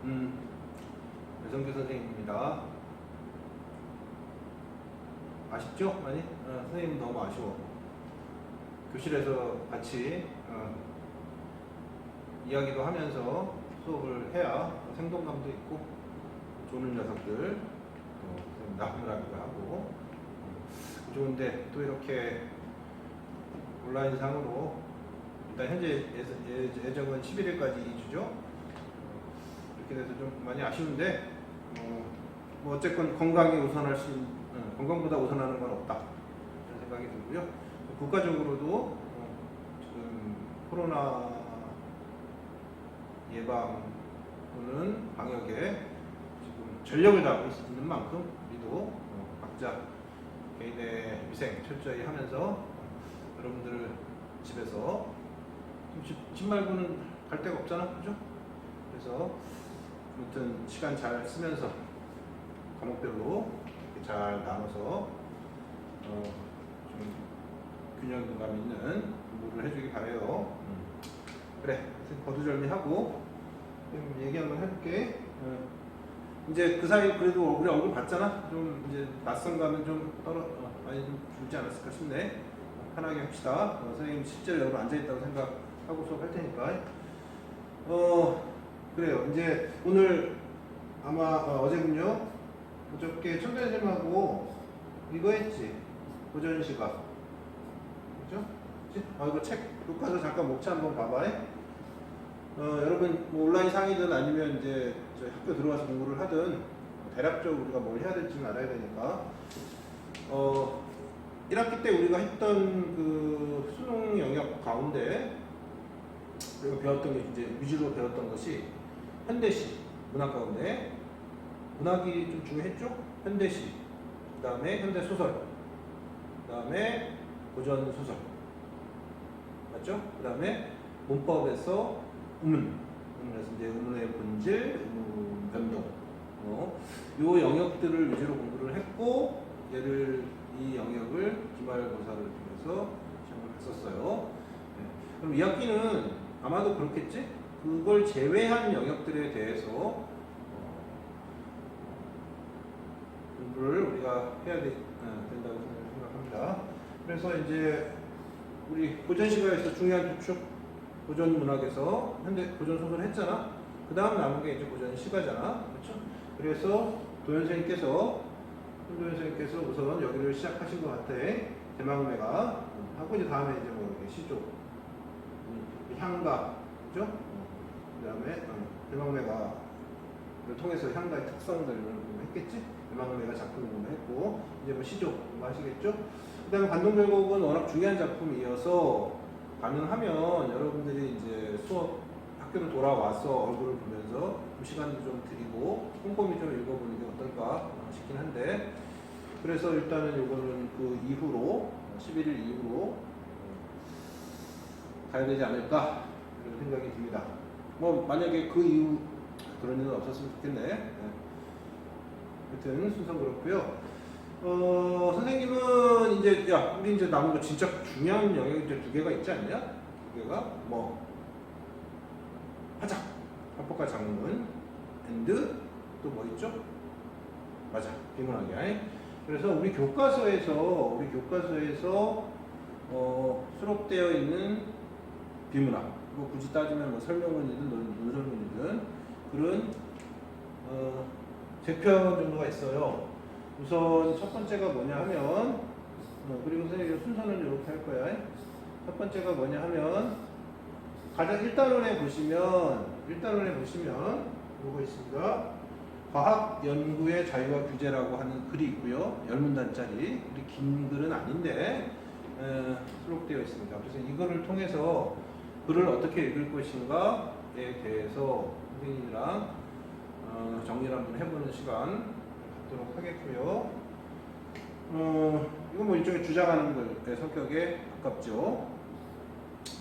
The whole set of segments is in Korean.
배성규 선생님입니다. 아쉽죠? 많이? 선생님 너무 아쉬워. 교실에서 같이 이야기도 하면서 수업을 해야 생동감도 있고 좋은 녀석들 또 나무라기도 하고 좋은데 또 이렇게 온라인상으로 일단 현재 예정은 11일까지 2주죠. 이렇게 돼서 좀 많이 아쉬운데 뭐 어쨌건 건강이 우선할 수 있는 건강보다 우선하는 건 없다 이런 생각이 들고요. 국가적으로도 지금 코로나 예방 또는 방역에 지금 전력을 다하고 있는 만큼 우리도 각자 개인의 위생 철저히 하면서 여러분들 집에서 집 말고는 갈 데가 없잖아, 그죠? 그래서 아무튼 시간 잘 쓰면서 과목별로 잘 나눠서 좀 균형감 있는 공부를 해주기 바래요. 그래, 거두절미하고 얘기 한번 해볼게. 이제 그 사이 그래도 우리 얼굴 봤잖아. 좀 이제 낯선감은 좀 많이 좀 줄지 않았을까 싶네. 편하게 합시다. 선생님 실제로 여러분 앉아 있다고 생각하고 수업할 테니까. 그래요. 이제 오늘 아마 어제군요. 어저께 천대 선생님하고 이거 했지. 고전 시각. 그죠? 이거 책 교과서 잠깐 목차 한번 봐봐. 여러분 뭐 온라인 상이든 아니면 이제 저희 학교 들어와서 공부를 하든 대략적으로 우리가 뭘 해야 될지는 알아야 되니까 1학기 때 우리가 했던 그 수능 영역 가운데 우리가 배웠던 게 이제 위주로 배웠던 것이 현대시 문학 가운데 문학이 좀 중요했죠? 현대시, 그 다음에 현대소설, 그 다음에 고전소설 맞죠? 그 다음에 문법에서 그래서 이제 의문의 본질, 의문 변동 요 영역들을 위주로 공부를 했고 이 영역을 기말고사를 통해서 시험을 했었어요. 그럼 2학기는 아마도 그렇겠지? 그걸 제외한 영역들에 대해서 공부를 우리가 해야 된다고 생각합니다. 그래서 이제 우리 고전 시가에서 중요한 주축 고전 문학에서 현대 고전 소설 했잖아. 그 다음 남은 게 이제 고전 시가잖아. 그렇죠? 그래서 도현 선생님께서 우선 여기를 시작하신 것 같아. 대망매가 하고 이제 다음에 이제 뭐 이렇게 시조, 향가, 그죠? 그 다음에 대망매가를 통해서 향가의 특성들을 했겠지? 대망매가 작품을 했고 이제 뭐 시조 하시겠죠? 그 다음에 관동별곡은 워낙 중요한 작품이어서 가능하면 여러분들이 이제 수업 학교를 돌아와서 얼굴을 보면서 시간도 좀 드리고 꼼꼼히 좀 읽어보는 게 어떨까 싶긴 한데 그래서 일단은 요거는 그 이후로 11일 이후로 가야 되지 않을까 이런 생각이 듭니다. 뭐 만약에 그 이후 그런 일은 없었으면 좋겠네. 하여튼 순서는 그렇고요. 선생님은 이제 우리 이제 남은 거 진짜 중요한 영역이 이제 2개가 있지 않냐? 2개가 뭐 화작, 합법과 장문, 앤드 또 뭐 있죠? 맞아, 비문학이야. 그래서 우리 교과서에서 수록되어 있는 비문학, 뭐 굳이 따지면 뭐 설명문이든 논설문이든 그런 3편 정도가 있어요. 우선 첫 번째가 뭐냐 하면 그리고 선생님 순서는 이렇게 할 거야. 첫 번째가 뭐냐 하면 가장 1단원에 보시면 뭐가 있습니다. 과학 연구의 자유와 규제라고 하는 글이 있고요. 10문단짜리 우리 긴 글은 아닌데 수록되어 있습니다. 그래서 이거를 통해서 글을 어떻게 읽을 것인가에 대해서 선생님이랑 정리를 한번 해보는 시간 갖도록 하겠고요. 이건 뭐 일종의 주장하는 글의 성격에 가깝죠.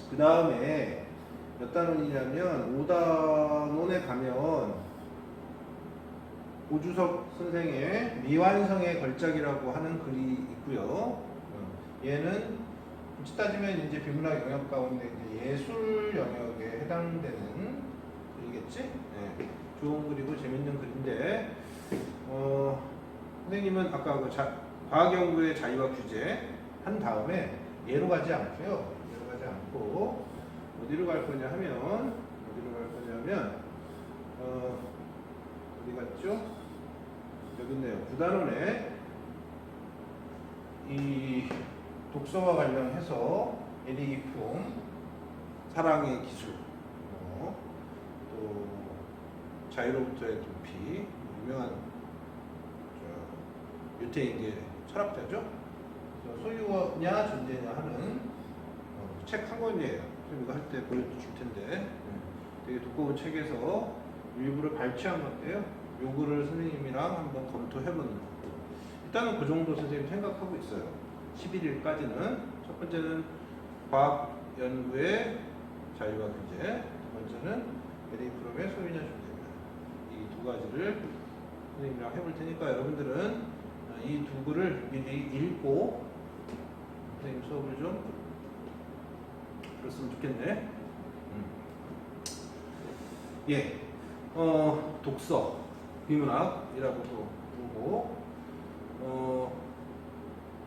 그 다음에 몇 단원이냐면 5단원에 가면 오주석 선생의 미완성의 걸작이라고 하는 글이 있고요. 얘는 굳이 따지면 이제 비문학 영역 가운데 이제 예술 영역에 해당되는 되겠지? 네. 좋은 글이고 재밌는 글인데 선생님은 아까 그 과학연구의 자유와 규제 한 다음에 예로 가지 않고요. 예로 가지 않고 어디로 갈 거냐 하면 어디 갔죠? 여기 있네요. 구단원에 이 독서와 관련해서 에디품 사랑의 기술 또 자유로부터의 도피 유명한 유태인계 철학자죠. 소유냐 존재냐 하는 책 한 권이에요. 좀 이거 할 때 보여줄 텐데 되게 두꺼운 책에서 일부를 발췌한 건데요. 요거를 선생님이랑 한번 검토해보는 거. 일단은 그 정도 선생님 생각하고 있어요. 11일까지는 첫 번째는 과학 연구의 자유와 규제, 두 번째는 에디프롬의 소유냐 존재냐. 이 두 가지를 선생님이랑 해볼 테니까 여러분들은 이 두 글을 미리 읽고 선생님 수업을 좀 들었으면 좋겠네. 예, 독서, 비문학이라고도 부르고,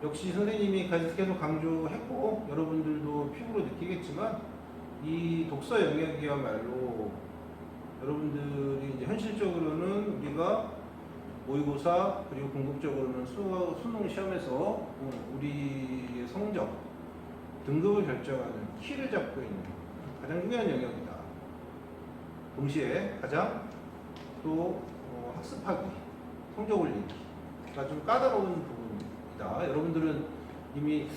역시 선생님이 계속 강조했고, 여러분들도 피부로 느끼겠지만, 이 독서 영역이야말로 여러분들이 이제 현실적으로는 우리가 모의고사 그리고 궁극적으로는 수능 시험에서 우리의 성적, 등급을 결정하는 키를 잡고 있는 가장 중요한 영역이다. 동시에 가장 또 학습하기, 성적 올리기가 좀 까다로운 부분이다. 여러분들은 이미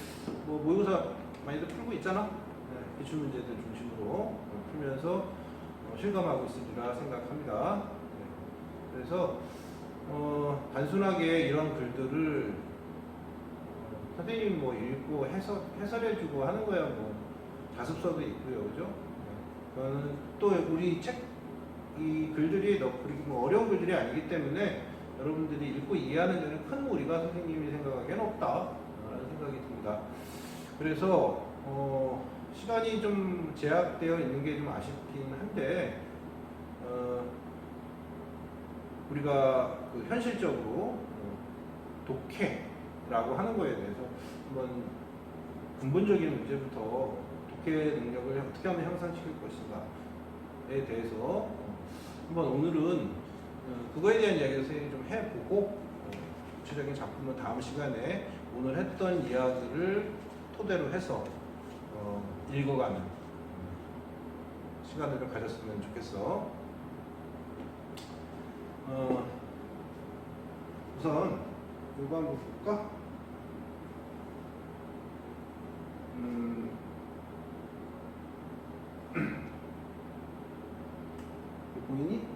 모의고사 많이들 풀고 있잖아. 네, 기출 문제들 중심으로 풀면서 실감하고 있으리라 생각합니다. 네, 그래서 단순하게 이런 글들을 선생님이 읽고 해설해주고 하는 거야 자습서도 있고요, 그죠? 그거는 또 우리 이 글들이 그렇게 어려운 글들이 아니기 때문에 여러분들이 읽고 이해하는 데는 큰 무리가 선생님이 생각하기에는 없다라는 생각이 듭니다. 그래서 시간이 좀 제약되어 있는 게 좀 아쉽긴 한데 우리가 현실적으로 독해라고 하는 거에 대해서 한번 근본적인 문제부터 독해 능력을 어떻게 하면 향상시킬 것인가에 대해서 한번 오늘은 그거에 대한 이야기를 선생님이 좀 해보고 구체적인 작품은 다음 시간에 오늘 했던 이야기를 토대로 해서 읽어가는 시간을 좀 가졌으면 좋겠어. 우선 이거 한번 볼까? 보이니?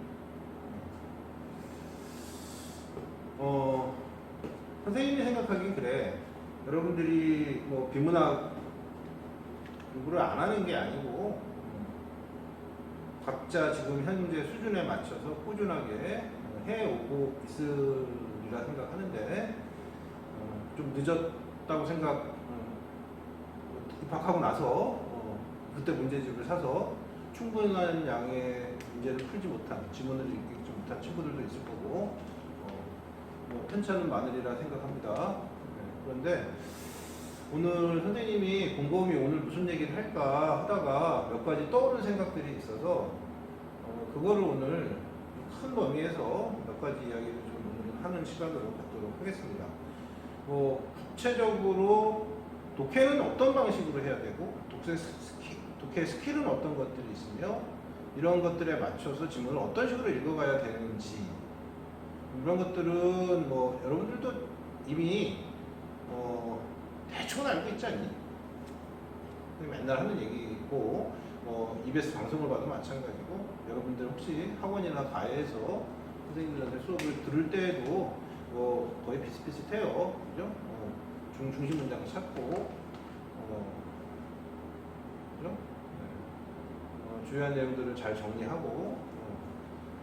선생님이 생각하기엔 그래. 여러분들이 비문학 공부를 안 하는 게 아니고 각자 지금 현재 수준에 맞춰서 꾸준하게 해오고 있으리라 생각하는데 좀 늦었다고 입학하고 나서 그때 문제집을 사서 충분한 양의 문제를 풀지 못한, 지문을 읽지 못한 친구들도 있을 거고 편차는 많으리라 생각합니다. 그런데 오늘 선생님이 곰곰이 오늘 무슨 얘기를 할까 하다가 몇 가지 떠오른 생각들이 있어서 그거를 오늘 큰 범위에서 몇 가지 이야기를 좀 하는 시간으로 갖도록 하겠습니다. 구체적으로 독해는 어떤 방식으로 해야 되고 독해 스킬은 어떤 것들이 있으며 이런 것들에 맞춰서 지문을 어떤 식으로 읽어가야 되는지 이런 것들은 여러분들도 이미 대충은 알고 있지 않니? 맨날 하는 얘기고 EBS 방송을 봐도 마찬가지고 여러분들 혹시 학원이나 과외에서 선생님들한테 수업을 들을 때에도 거의 비슷비슷해요. 그죠? 중심 문장을 찾고 그죠? 주요한 내용들을 잘 정리하고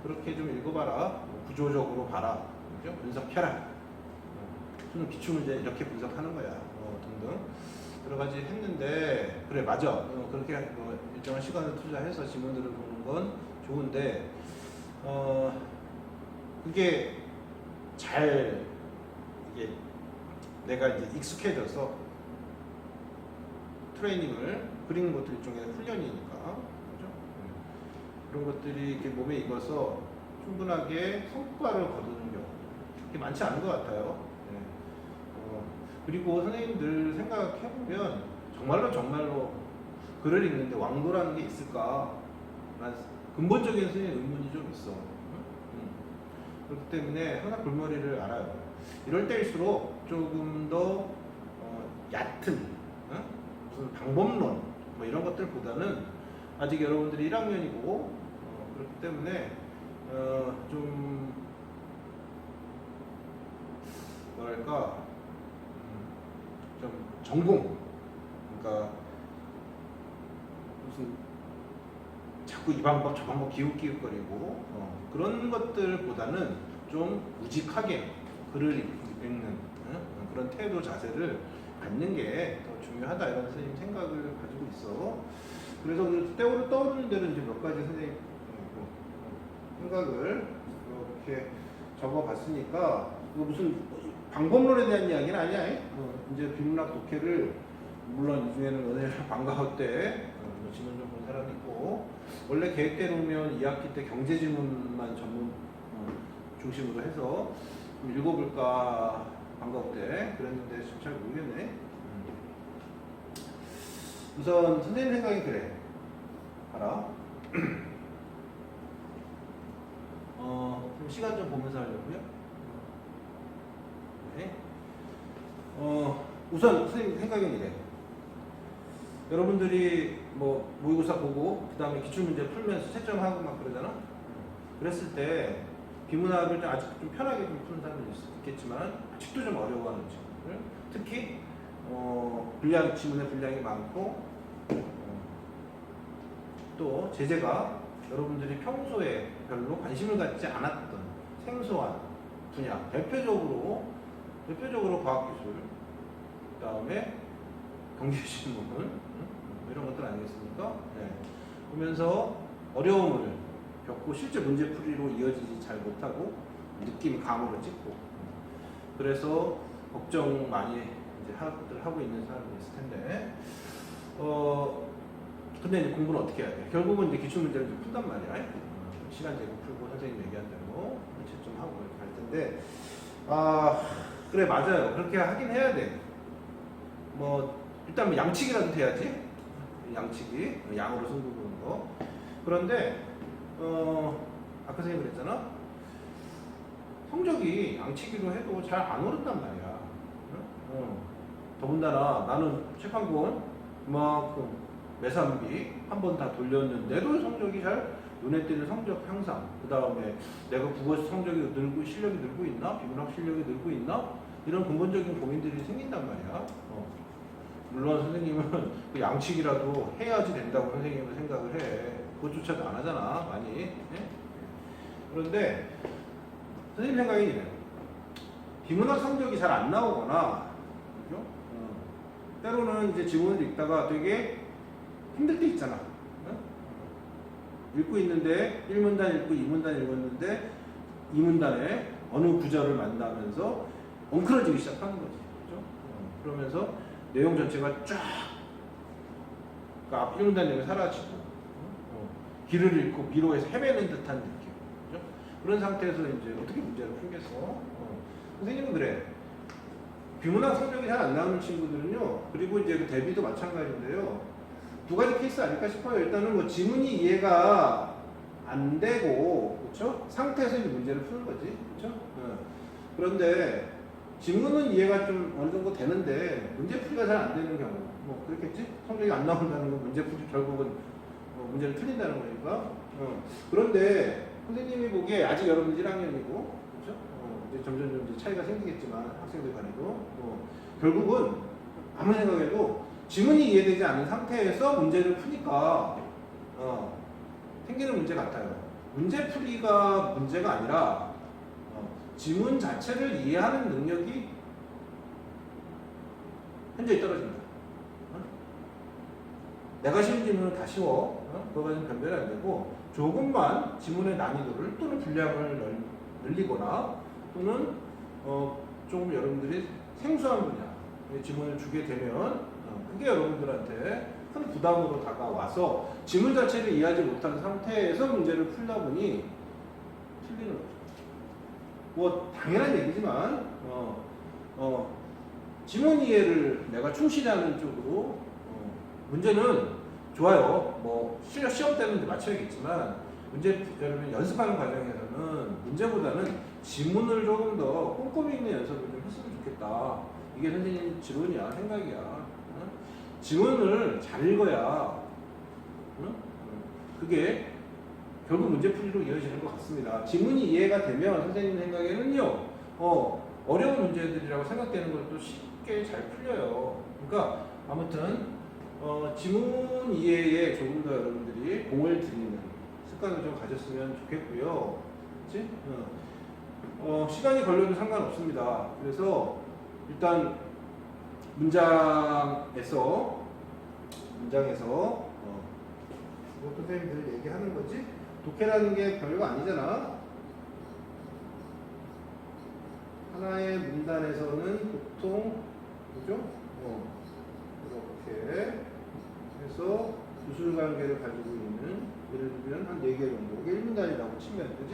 그렇게 좀 읽어봐라. 구조적으로 봐라. 그죠? 분석해라. 수능 기출문제 이렇게 분석하는 거야. 등등. 여러 가지 했는데 그래 맞아. 그렇게 일정한 시간을 투자해서 지문들을 보는 건 좋은데 그게 잘 이게 내가 이제 익숙해져서 트레이닝을 그리는 것도 일종의 훈련이니까 그죠? 그런 것들이 이렇게 몸에 익어서 충분하게 성과를 거두는 경우 그렇게 많지 않은 것 같아요. 네. 그리고 선생님들 생각해보면 정말로 글을 읽는데 왕도라는 게 있을까? 라는 근본적인 선생님 의문이 좀 있어. 그렇기 때문에 항상 골머리를 알아요. 이럴 때일수록 조금 더 얕은 무슨 방법론 뭐 이런 것들보다는 아직 여러분들이 1학년이고 그렇기 때문에 좀 뭐랄까 좀 전공 그러니까 무슨 자꾸 이 방법 저 방법 기웃기웃거리고 그런 것들보다는 좀 우직하게 글을 읽는 그런 태도 자세를 갖는 게 더 중요하다 이런 선생님 생각을 가지고 있어. 그래서 때로 떠오르는 대로 이제 몇 가지 선생님 생각을 이렇게 적어봤으니까 무슨 방법론에 대한 이야기는 아니야. 이제 비문학 독해를 물론 이 중에는 오늘 방과후 때 지문 좀 본 사람이 있고 원래 계획대로면 2학기 때 경제 지문만 전문 중심으로 해서 좀 읽어볼까 방과후 때 그랬는데 잘 모르겠네. 우선 선생님 생각이 그래. 봐라. 좀 시간 좀 보면서 하려고요. 네. 우선 선생님 생각은 이래. 여러분들이 뭐 모의고사 보고 그 다음에 기출문제 풀면서 채점하고 막 그러잖아. 그랬을 때 비문학을 좀 아직 좀 편하게 좀 푸는 사람도 있겠지만 아직도 좀 어려워하는 친구들, 특히 분량 지문의 분량이 많고 또 제재가 여러분들이 평소에 별로 관심을 갖지 않았던 생소한 분야, 대표적으로 과학기술, 그 다음에 경제신문 이런 것들 아니겠습니까? 네. 보면서 어려움을 겪고 실제 문제풀이로 이어지지 잘 못하고 느낌 감으로 찍고 그래서 걱정 많이 이제 하고 있는 사람이 있을 텐데 근데 이제 공부는 어떻게 해야 돼? 결국은 이제 기출문제를 좀 푼단 말이야. 시간 제고 풀고 선생님 얘기한 대로 채점하고 이렇게 할 텐데 그래 맞아요. 그렇게 하긴 해야 돼. 뭐 일단 뭐 양치기라도 돼야지. 양치기, 양으로 승부 보는 거. 그런데 아까 선생님 그랬잖아. 성적이 양치기로 해도 잘 안 오른단 말이야. 더군다나 나는 책 한 권 그만큼 매산비 한 번 다 돌렸는데도 성적이 잘 눈에 띄는 성적 향상. 그 다음에 내가 국어 성적이 늘고 실력이 늘고 있나? 비문학 실력이 늘고 있나? 이런 근본적인 고민들이 생긴단 말이야. 물론 선생님은 그 양치기라도 해야지 된다고 선생님은 생각을 해. 그것조차도 안 하잖아, 많이. 예? 그런데 선생님 생각이 이래요. 비문학 성적이 잘 안 나오거나, 그죠? 때로는 이제 지문을 읽다가 되게 힘들 때 있잖아. 읽고 있는데 1문단 읽고 2문단 읽었는데 2문단에 어느 구절을 만나면서 엉클어지기 시작하는 거지. 그죠? 그러면서 내용 전체가 쫙 그러니까 1문단 내용이 사라지고 길을 잃고 미로에서 헤매는 듯한 느낌. 그죠? 그런 상태에서 이제 어떻게 문제를 풀겠어? 선생님은 그래. 비문학 성적이 잘 안 나오는 친구들은요. 그리고 이제 그 대비도 마찬가지인데요. 두 가지 케이스 아닐까 싶어요. 일단은 뭐 지문이 이해가 안 되고, 그렇죠? 상태에서 이제 문제를 푸는 거지, 그렇죠? 그런데 지문은 이해가 좀 어느 정도 되는데 문제풀이가 잘 안 되는 경우, 뭐 그렇겠지? 성적이 안 나온다는 건 문제풀이 결국은 문제를 틀린다는 거니까. 그런데 선생님이 보기에 아직 여러분 1학년이고, 그렇죠? 이제 점점 이제 차이가 생기겠지만 학생들 간에도 결국은 아무리 생각해도 지문이 이해되지 않은 상태에서 문제를 푸니까 생기는 문제 같아요. 문제풀이가 문제가 아니라 지문 자체를 이해하는 능력이 현저히 떨어진다. 내가 쉬운 지문은 다 쉬워. 그거 가지고 변별이 안 되고 조금만 지문의 난이도를 또는 분량을 늘리거나 또는 조금 여러분들이 생소한 분야 지문을 주게 되면 그게 여러분들한테 큰 부담으로 다가와서 지문 자체를 이해하지 못한 상태에서 문제를 풀다 보니 틀리는 거죠. 뭐 당연한 얘기지만 지문 이해를 내가 충실히 하는 쪽으로 문제는 좋아요. 뭐 시험 때는 맞춰야겠지만 문제 여러분 연습하는 과정에서는 문제보다는 지문을 조금 더 꼼꼼히 있는 연습을 좀 했으면 좋겠다. 이게 선생님 지론이야, 생각이야. 지문을 잘 읽어야 그게 결국 문제풀이로 이어지는 것 같습니다. 지문이 이해가 되면 선생님 생각에는요, 어려운 문제들이라고 생각되는 것도 쉽게 잘 풀려요. 그러니까 아무튼 지문 이해에 조금 더 여러분들이 공을 들이는 습관을 좀 가졌으면 좋겠고요. 그치? 시간이 걸려도 상관없습니다. 그래서 일단 문장에서 뭐 선생님들 얘기하는 거지? 독해라는 게 별거 아니잖아. 하나의 문단에서는 보통 그죠? 이렇게 해서 구술 관계를 가지고 있는 예를 들면 한 4개 정도 이게 1문단이라고 치면 그지?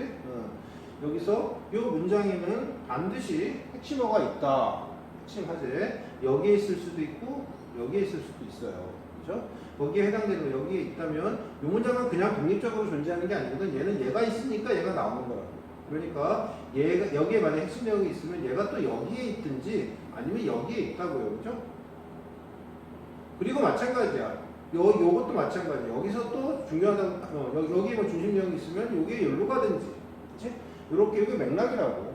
여기서 이 문장에는 반드시 핵심어가 있다. 핵심 화제 여기에 있을 수도 있고 여기에 있을 수도 있어요. 그죠? 거기에 해당되는 거 여기에 있다면 이 문장은 그냥 독립적으로 존재하는 게 아니거든. 얘는 얘가 있으니까 얘가 나오는 거라고. 그러니까 얘가 여기에 만약 핵심 내용이 있으면 얘가 또 여기에 있든지 아니면 여기에 있다고요. 그죠? 그리고 마찬가지야. 요것도 마찬가지야. 여기서 또 중요하다고 여기에 뭐 중심 내용이 있으면 요게 여기로 가든지. 그치? 요렇게 이게 맥락이라고.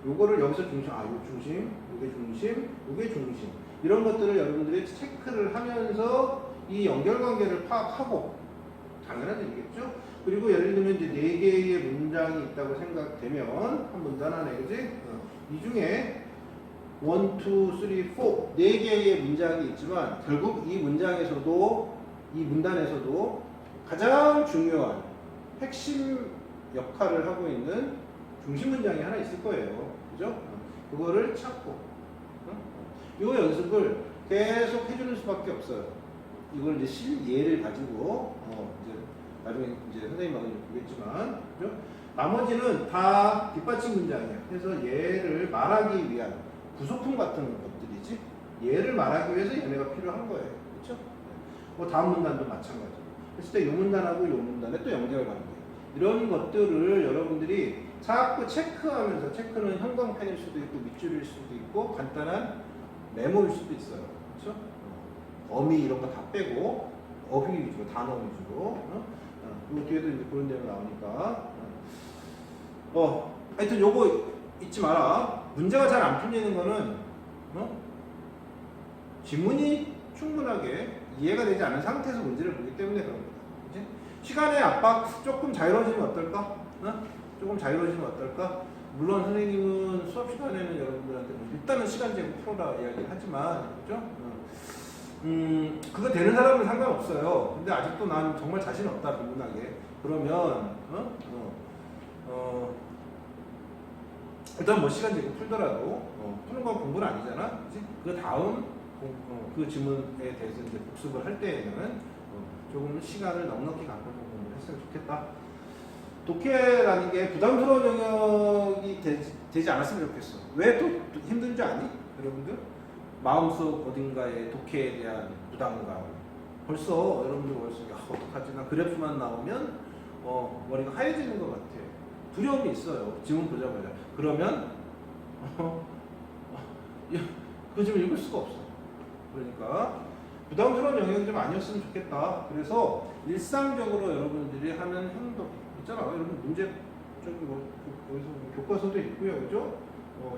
요거를 여기서 중심, 요 중심, 요게 중심, 요게 중심. 이런 것들을 여러분들이 체크를 하면서 이 연결관계를 파악하고 당연한 얘기겠죠? 그리고 예를 들면 이제 4개의 문장이 있다고 생각되면 한 문단 안에 그지? 이 중에 1, 2, 3, 4 4개의 문장이 있지만 결국 이 문장에서도 이 문단에서도 가장 중요한 핵심 역할을 하고 있는 중심 문장이 하나 있을 거예요. 그죠? 그거를 찾고 이 연습을 계속 해주는 수밖에 없어요. 이걸 이제 실예를 가지고 이제 나중에 이제 선생님하고 보겠지만 그죠? 나머지는 다 뒷받침 문장이야. 그래서 얘를 말하기 위한 부속품 같은 것들이지. 얘를 말하기 위해서 얘네가 필요한 거예요. 그렇죠? 뭐 다음 문단도 마찬가지. 그랬을 때 이 문단하고 이 문단의 또 연결관계. 이런 것들을 여러분들이 자꾸 체크하면서 체크는 형광펜일 수도 있고 밑줄일 수도 있고 간단한 메모일 수도 있어요. 그렇죠? 어미 이런 거 다 빼고 어휘 위주로 단어 위주로 요 뒤에도 이제 그런 내용 나오니까 하여튼 요거 잊지 마라. 문제가 잘 안 풀리는 거는 지문이 충분하게 이해가 되지 않은 상태에서 문제를 보기 때문에 그런 거다. 그치? 시간의 압박 조금 자유로워지면 어떨까? 조금 자유로워지면 어떨까? 물론 선생님은 수업 시간에는 여러분들한테 일단은 시간 제고 풀어라 이야기를 하지만 그죠? 그거 되는 사람은 상관없어요. 근데 아직도 난 정말 자신 없다 분명하게. 그러면 일단 뭐 시간 제고 풀더라도 푸는 건 공부는 아니잖아. 그치? 그 다음 그 지문에 대해서 이제 복습을 할 때에는 조금 시간을 넉넉히 갖고 공부를 했으면 좋겠다. 독해라는 게 부담스러운 영역이 되지 않았으면 좋겠어. 왜 또 힘든지 아니? 여러분들? 마음속 어딘가에 독해에 대한 부담감. 벌써 여러분들 머릿속에 어떡하지? 나 그래프만 나오면 머리가 하얘지는 것 같아. 두려움이 있어요. 지문 보자마자. 그러면 그 지문 읽을 수가 없어. 그러니까 부담스러운 영역이 좀 아니었으면 좋겠다. 그래서 일상적으로 여러분들이 하는 행동 있잖아. 여러분 문제 저기 거기서 교과서도 있고요, 그죠?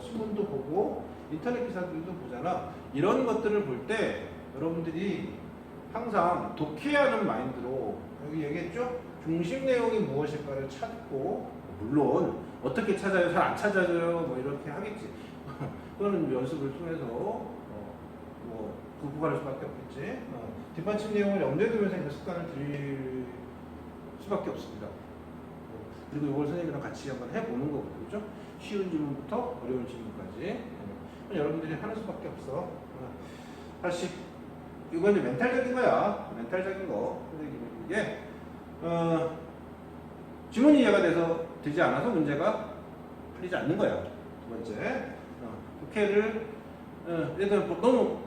신문도 보고 인터넷 기사들도 보잖아. 이런 것들을 볼 때 여러분들이 항상 독해하는 마인드로 여기 얘기했죠? 중심 내용이 무엇일까를 찾고 물론 어떻게 찾아요? 잘 안 찾아져요? 뭐 이렇게 하겠지. 그거는 연습을 통해서 뭐 극복할 수밖에 없겠지. 뒷받침 내용을 염두에 두면서 이런 습관을 들일 수밖에 없습니다. 그리고 이걸 선생님이랑 같이 한번 해보는 거고, 그죠? 쉬운 질문부터 어려운 질문까지 여러분들이 하는 수밖에 없어. 다시 이건 이제 멘탈적인 거야. 멘탈적인 거. 근데 이게 지문이 이해가 되지 않아서 문제가 풀리지 않는 거야. 두 번째, 독해를 예를 들어 너무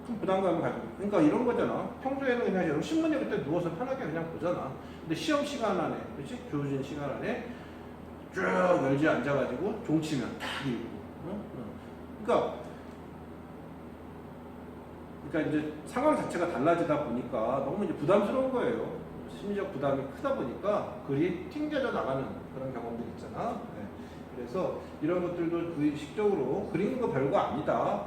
큰 부담감을 가지고, 그러니까 이런 거잖아. 평소에는 그냥 여러분 신문 읽을 때 누워서 편하게 그냥 보잖아. 근데 시험 시간 안에, 그렇지? 주어진 시간 안에 쭉 열지 앉아가지고 종치면 딱 읽고, 그러니까 이제 상황 자체가 달라지다 보니까 너무 이제 부담스러운 거예요. 심리적 부담이 크다 보니까 글이 튕겨져 나가는 그런 경험들 있잖아. 네. 그래서 이런 것들도 무의식적으로 그리는 거 별거 아니다,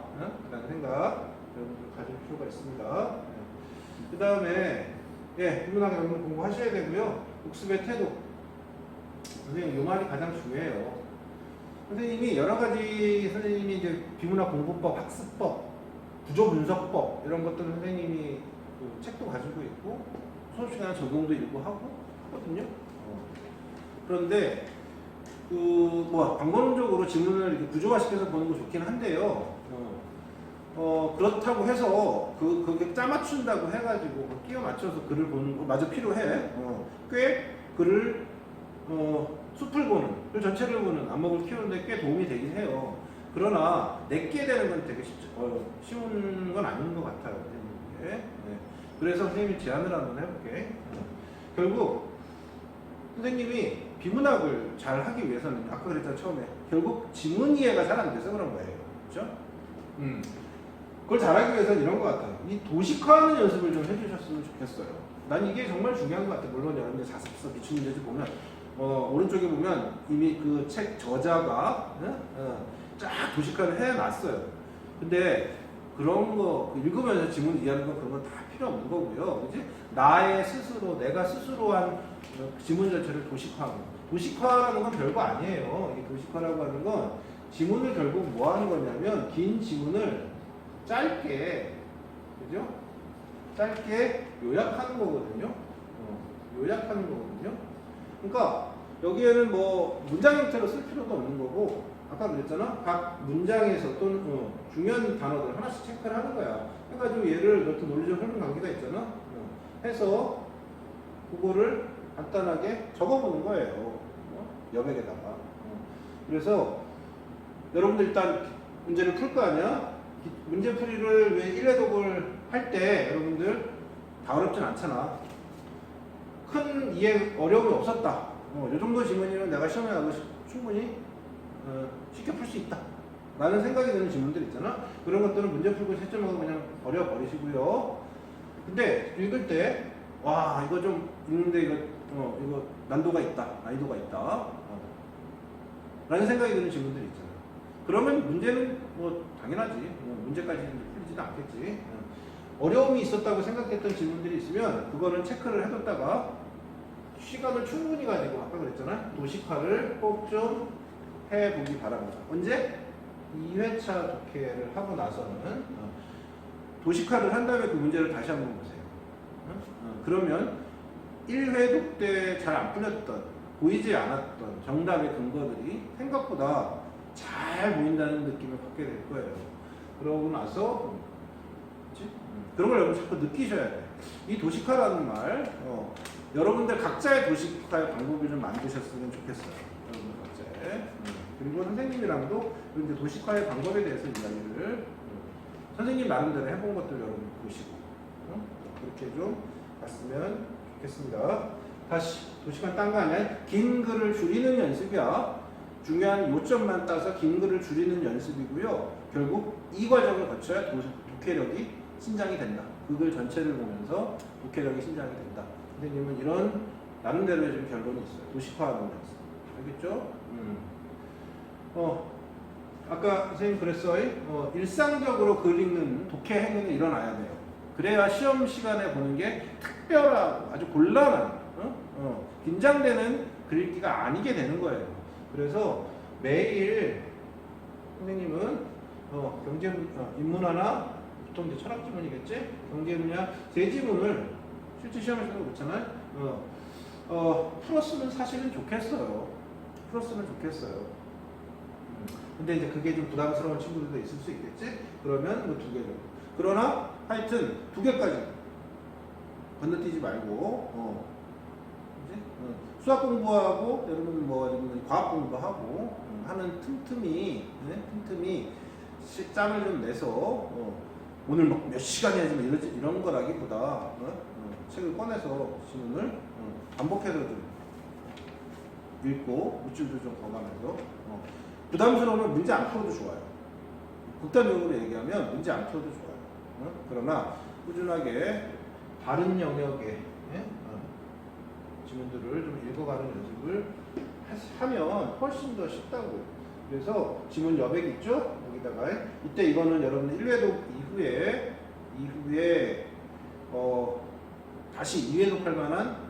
라는 생각 여러분들 가질 필요가 있습니다. 그 다음에 비문학에 여러분 공부하셔야 되고요. 복습의 태도, 선생님 이 말이 가장 중요해요. 선생님이 여러 가지 선생님이 이제 비문학 공부법, 학습법, 구조 분석법 이런 것들을 선생님이 그 책도 가지고 있고 수업 시간에 적용도 일부 하고 하거든요. 그런데 방법론적으로 지문을 이렇게 구조화시켜서 보는 거 좋긴 한데요. 그렇다고 해서 그게 짜맞춘다고 해가지고 끼워 맞춰서 글을 보는 거 마저 필요해. 꽤 글을 숲을 보는, 글 전체를 보는 안목을 키우는데 꽤 도움이 되긴 해요. 그러나 내게 되는 건 되게 쉬운 건 아닌 것 같아요. 네. 그래서 선생님이 제안을 한번 해볼게. 결국 선생님이 비문학을 잘 하기 위해서는 아까 그랬잖아 처음에 결국 지문 이해가 잘 안 돼서 그런 거예요. 그렇죠? 그걸 잘하기 위해서는 이런 것 같아요. 이 도식화하는 연습을 좀 해주셨으면 좋겠어요. 난 이게 정말 중요한 것 같아요. 물론 여러분들 자습서 기출문제집 보면 오른쪽에 보면 이미 그 책 저자가 쫙 도식화를 해놨어요. 근데 그런 거 읽으면서 지문 이해하는 건 그런 건 다 필요 없는 거고요. 그지? 내가 스스로 한 지문 자체를 도식화하는 거. 도식화라는 건 별거 아니에요. 이 도식화라고 하는 건 지문을 결국 뭐 하는 거냐면 긴 지문을 짧게, 그죠? 짧게 요약하는 거거든요. 요약하는 거거든요. 그러니까 여기에는 뭐 문장 형태로 쓸 필요도 없는 거고, 아까 그랬잖아. 각 문장에서 또는 중요한 단어들 하나씩 체크를 하는 거야. 해가지고 얘를 어떤 논리적 흐름 관계가 있잖아. 해서 그거를 간단하게 적어보는 거예요. 여백에다가. 그래서 여러분들 일단 문제를 풀 거 아니야? 문제 풀이를 왜 1회독을 할 때 여러분들 다 어렵진 않잖아. 큰 이해 어려움이 없었다. 이 정도 지문이면 내가 시험에 나도 충분히 쉽게 풀 수 있다 라는 생각이 드는 질문들 있잖아. 그런 것들은 문제 풀고 채점하고 그냥 버려버리시고요. 근데 읽을 때 와 이거 좀 읽는데 이거 난이도가 있다 라는 생각이 드는 질문들이 있잖아. 그러면 문제는 뭐 당연하지, 문제까지 풀리지는 않겠지. 어려움이 있었다고 생각했던 질문들이 있으면 그거는 체크를 해뒀다가 시간을 충분히 가지고 아까 그랬잖아. 도식화를 꼭 좀 해보기 바랍니다. 언제? 2회차 독해를 하고 나서는 도식화를 한 다음에 그 문제를 다시 한번 보세요. 그러면 1회독 때 잘 안 풀렸던, 보이지 않았던 정답의 근거들이 생각보다 잘 보인다는 느낌을 받게 될 거예요. 그러고 나서 그런 걸 여러분 자꾸 느끼셔야 돼. 이 도식화라는 말, 여러분들 각자의 도식화의 방법을 좀 만드셨으면 좋겠어요. 여러분들 각자의. 그리고 선생님이랑도 이제 도식화의 방법에 대해서 이야기를 선생님 나름대로 해본 것들 여러분 보시고 그렇게 좀 봤으면 좋겠습니다. 다시 도식화 딴 거 아니야? 긴 글을 줄이는 연습이야. 중요한 요점만 따서 긴 글을 줄이는 연습이고요. 결국 이 과정을 거쳐야 독해력이 신장이 된다. 그 글 전체를 보면서 독해력이 신장이 된다. 선생님은 이런 나름대로의 좀 결론이 있어요. 도식화하는 연습. 알겠죠? 아까 선생님 그랬어요. 일상적으로 글 읽는 독해 행위는 일어나야 돼요. 그래야 시험 시간에 보는 게 특별하고 아주 곤란한, 긴장되는 글 읽기가 아니게 되는 거예요. 그래서 매일 선생님은 인문화나 보통 이제 철학 지문이겠지? 경제 분야 세 지문을 실제 시험에서도 그렇잖아요. 풀었으면 사실은 좋겠어요. 풀었으면 좋겠어요. 근데 이제 그게 좀 부담스러운 친구들도 있을 수 있겠지? 그러면 뭐 2개 정도. 그러나 하여튼 2개까지 건너뛰지 말고, 그지? 수학 공부하고 여러분 뭐 과학 공부하고 하는 틈틈이 짬을 좀 내서 오늘 몇 시간 해야지 이런 거라기보다 책을 꺼내서 지문을 반복해서 좀 읽고 물줄도 좀 거가면서 부담스러우면 문제 안 풀어도 좋아요. 극단적으로 얘기하면 문제 안 풀어도 좋아요. 그러나 꾸준하게 다른 영역의 지문들을 좀 읽어가는 연습을 하면 훨씬 더 쉽다고. 그래서 지문 여백 있죠? 여기다가 이때 이거는 여러분 1회독 이후에 다시 2회독 할 만한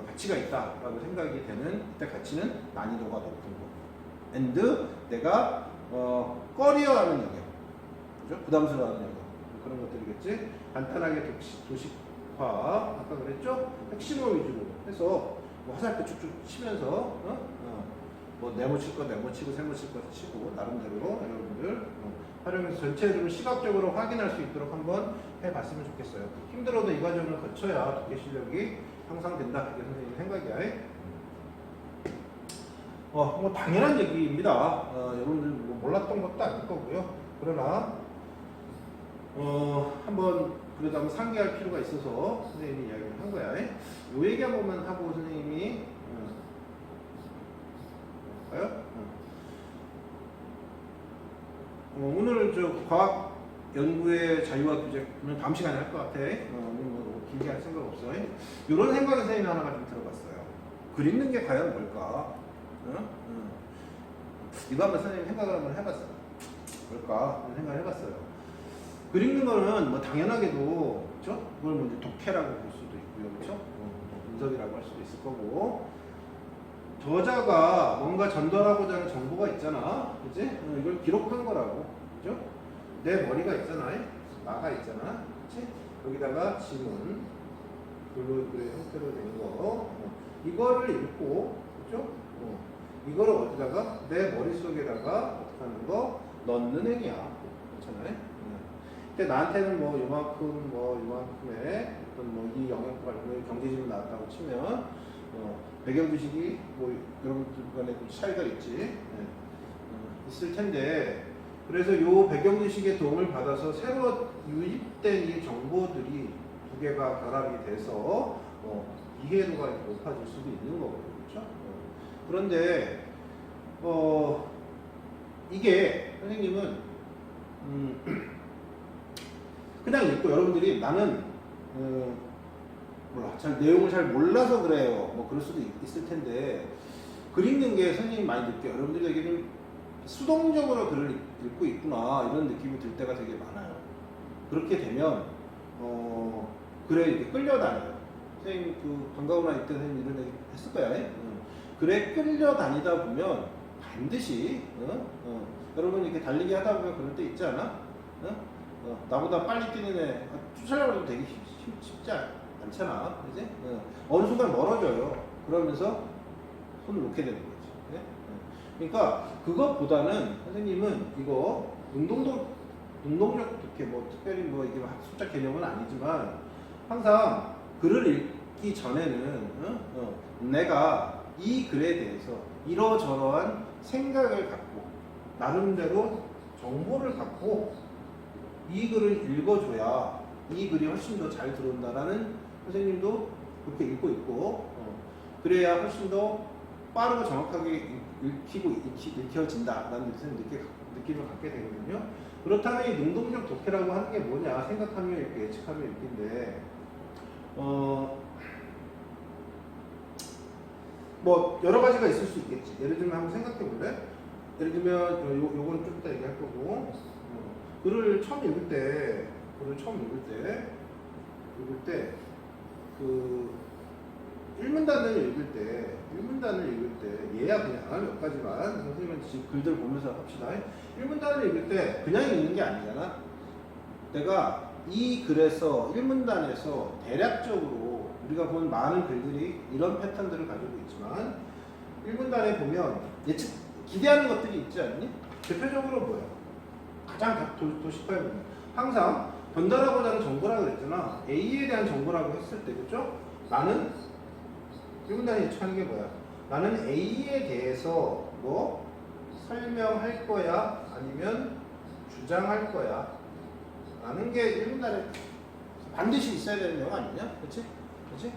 가치가 있다라고 생각이 되는 이때 가치는 난이도가 높은 거. and 내가 꺼려하는 영역, 그죠? 부담스러워하는 영역 그런 것들이겠지. 간단하게 도식화 아까 그랬죠? 핵심어 위주로 해서 뭐 화살표 쭉쭉 치면서 뭐 네모 칠 거 네모 치고 세모 칠 거 치고 나름대로 여러분들 활용해서 전체적으로 시각적으로 확인할 수 있도록 한번 해봤으면 좋겠어요. 힘들어도 이 과정을 거쳐야 독해 실력이 향상된다. 이게 선생님 생각이야. 뭐 당연한 얘기입니다. 여러분들 뭐 몰랐던 것도 아닐 거고요. 그러나 한번 그래도 한번 상기할 필요가 있어서 선생님이 이야기를 한 거야. 요 얘기 한 번만 하고 선생님이 볼까요? 오늘 저 과학 연구의 자유와 규제는 다음 시간에 할 것 같아. 오늘 뭐 길게 할 생각 없어. 이런 생각을 선생님이 하나가 좀 들어봤어요. 글 읽는 게 과연 뭘까? 이거 한번 선생님 생각을 한번 해봤어요. 뭘까? 생각을 해봤어요. 글 읽는 거는 뭐 당연하게도, 그렇죠? 그걸 뭐 이제 독해라고 볼 수도 있고요, 그렇죠? 분석이라고 할 수도 있을 거고, 저자가 뭔가 전달하고자 하는 정보가 있잖아, 그지? 이걸 기록한 거라고, 그죠? 내 머리가 있잖아, 나가 있잖아, 그치? 여기다가 지문, 글의 형태로 된 거, 이거를 읽고, 그죠? 이거를 어디다가 내 머릿속에다가 어떻게 하는 거 넣는 행위야. 그렇잖아요. 근데 나한테는 뭐 요만큼의 어떤 뭐 이 영역 관련의 경제지문 나왔다고 치면 배경 지식이 뭐 여러분들 간에 차이가 있지. 있을 텐데 그래서 요 배경 지식의 도움을 받아서 새로 유입된 이 정보들이 두 개가 결합이 돼서 이해도가 높아질 수도 있는 거거든요. 그렇죠? 그런데 이게 선생님은 그냥 읽고 여러분들이 나는 몰라 내용을 잘 몰라서 그래요 뭐 그럴 수도 있을 텐데 글 읽는 게 선생님이 많이 느껴요. 여러분들에게 좀 수동적으로 글을 읽고 있구나 이런 느낌이 들 때가 되게 많아요. 그렇게 되면 글에 이렇게 끌려다녀요. 선생님 그 방과후 나이 때 선생님 이런 얘기 했을 거야. 글에 끌려다니다 보면 반드시 여러분 이렇게 달리기 하다 보면 그럴 때 있지 않아? 나보다 빨리 뛰는 애 쫓아가려고 해도 되게 쉽지 않잖아, 그지? 어느 순간 멀어져요. 그러면서 손을 놓게 되는 거지. 그러니까 그것보다는 선생님은 이거 능동적 독해 뭐 특별히 뭐 이게 숫자 개념은 아니지만 항상 글을 읽기 전에는 내가 이 글에 대해서 이러저러한 생각을 갖고 나름대로 정보를 갖고 이 글을 읽어줘야 이 글이 훨씬 더 잘 들어온다라는 선생님도 그렇게 읽고 있고 그래야 훨씬 더 빠르고 정확하게 읽혀진다라는 느낌을 갖게 되거든요. 그렇다면 이 능동적 독해라고 하는 게 뭐냐 생각하며 읽기, 예측하며 읽기인데 뭐 여러 가지가 있을 수 있겠지. 예를 들면 한번 생각해 볼래? 예를 들면 요거는 좀 이따 얘기할 거고 글을 처음 읽을 때 그 일문단을 읽을 때 얘야 그냥 몇 가지만 선생님은 지금 글들 보면서 합시다. 일문단을 읽을 때 그냥 읽는 게 아니잖아. 내가 이 글에서 1문단에서 대략적으로 우리가 본 많은 글들이 이런 패턴들을 가지고 있지만 1문단에 보면 예측 기대하는 것들이 있지 않니? 대표적으로 뭐야? 가장 도식화해 보면 항상 전달하고자 하는 정보라고 그랬잖아. A에 대한 정보라고 했을 때 그죠? 나는 1문단에 예측하는 게 뭐야? 나는 A에 대해서 뭐 설명할 거야? 아니면 주장할 거야? 라는 게 1문단에 반드시 있어야 되는 내용 아니냐? 그치? 그치?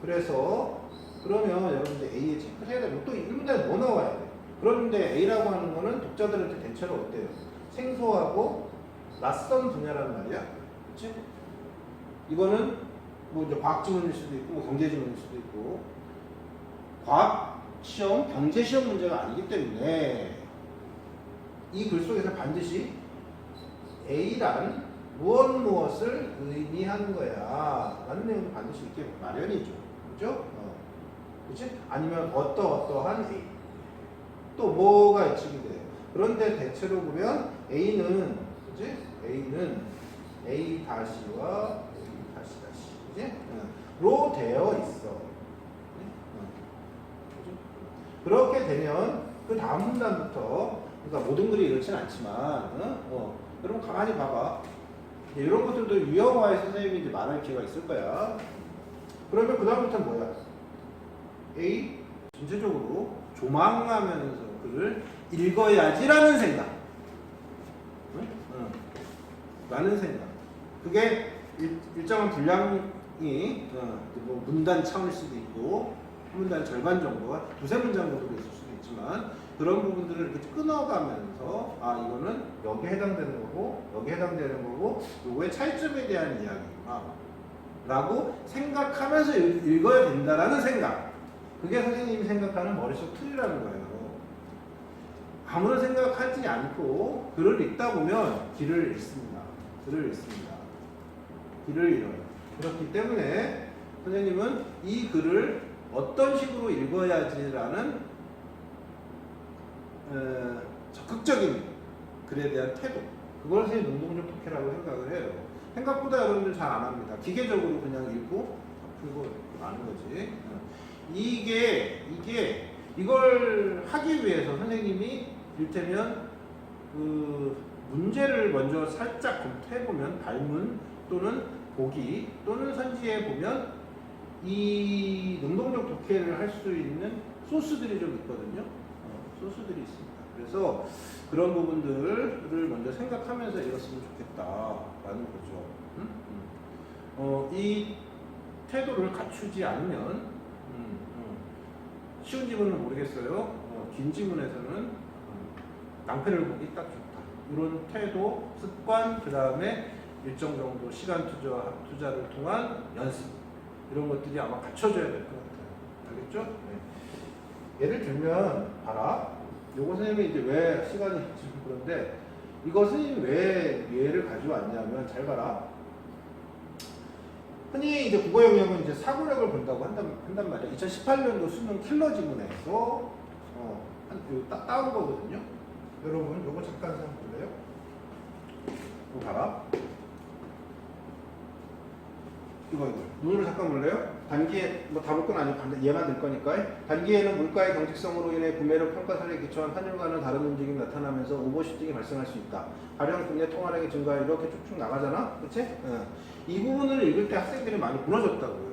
그래서 그러면 여러분들 A에 체크를 해야 되고 또 1문단에 뭐 나와야 돼? 그런데 A라고 하는 거는 독자들한테 대체로 어때요? 생소하고 낯선 분야라는 말이야. 그치? 이거는 뭐 이제 과학 지문일 수도 있고 뭐 경제 지문일 수도 있고 과학 시험, 경제 시험 문제가 아니기 때문에 이 글 속에서 반드시 A란 무엇을 의미하는 거야 라는 내용도 반드시 이렇게 마련이죠. 그죠? 그치? 아니면 어떠한 A 또 뭐가 예측이 돼요. 그런데 대체로 보면 A는 그치? A는 A 다시와 A 다시 그치? 로 되어 있어. 그렇게 되면 그 다음 문단부터 그러니까 모든 글이 이렇진 않지만 여러분 가만히 봐봐. 이런 것들도 유형화에 선생님이 이제 말할 기회가 있을 거야. 그러면 그 다음부터는 뭐야? A 전체적으로 조망하면서 글을 읽어야지라는 생각. 라는 생각. 그게 일정한 분량이 뭐 문단 차원일 수도 있고 한 문단 절반 정도가 두세 문장 정도로 있을 수도 있지만 그런 부분들을 이렇게 끊어가면서 아 이거는 여기에 해당되는 거고 여기에 해당되는 거고 요거의 차이점에 대한 이야기구나 라고 생각하면서 읽어야 된다라는 생각. 그게 선생님이 생각하는 머릿속 틀이라는 거예요. 아무런 생각하지 않고 글을 읽다 보면 길을 잃습니다. 길을 잃어요. 그렇기 때문에 선생님은 이 글을 어떤 식으로 읽어야지라는 적극적인 글에 대한 태도, 그걸 선생님 능동적 독해라고 생각을 해요. 생각보다 여러분들 잘 안 합니다. 기계적으로 그냥 읽고 풀고 아는 거지. 이걸 하기 위해서 선생님이 일테면 그 문제를 먼저 살짝 검토해보면 발문 또는 보기 또는 선지에 보면 이 능동적 독해를 할 수 있는 소스들이 좀 있거든요. 소스들이 있습니다. 그래서 그런 부분들을 먼저 생각하면서 읽었으면 좋겠다라는 거죠. 이 태도를 갖추지 않으면 쉬운 지문은 모르겠어요. 긴 지문에서는 낭패를 보기 딱 좋다. 이런 태도, 습관, 그 다음에 일정 정도 시간 투자를 통한 연습 이런 것들이 아마 갖춰져야 될 것 같아요. 알겠죠? 네. 예를 들면 봐라. 요거 선생님이 이제 왜 시간이 지금 그런데 이거 선생님이 왜 예를 가져왔냐면 잘 봐라. 흔히 이제 국어 영역은 이제 사고력을 본다고 한단 말이야. 2018년도 수능 킬러 지문에서 따온 거거든요. 여러분 요거 잠깐 생각 볼래요? 이거 봐라. 이거 눈으로 잠깐 볼래요? 단기에 뭐 다 볼 건 아니고 얘만 들 거니까. 단기에는 물가의 경직성으로 인해 구매력 평가설에 기초한 환율과는 다른 움직임이 나타나면서 오버슈팅이 발생할 수 있다. 가령 국내 통화량이 증가 이렇게 쭉쭉 나가잖아, 그렇지? 이 부분을 읽을 때 학생들이 많이 무너졌다고요.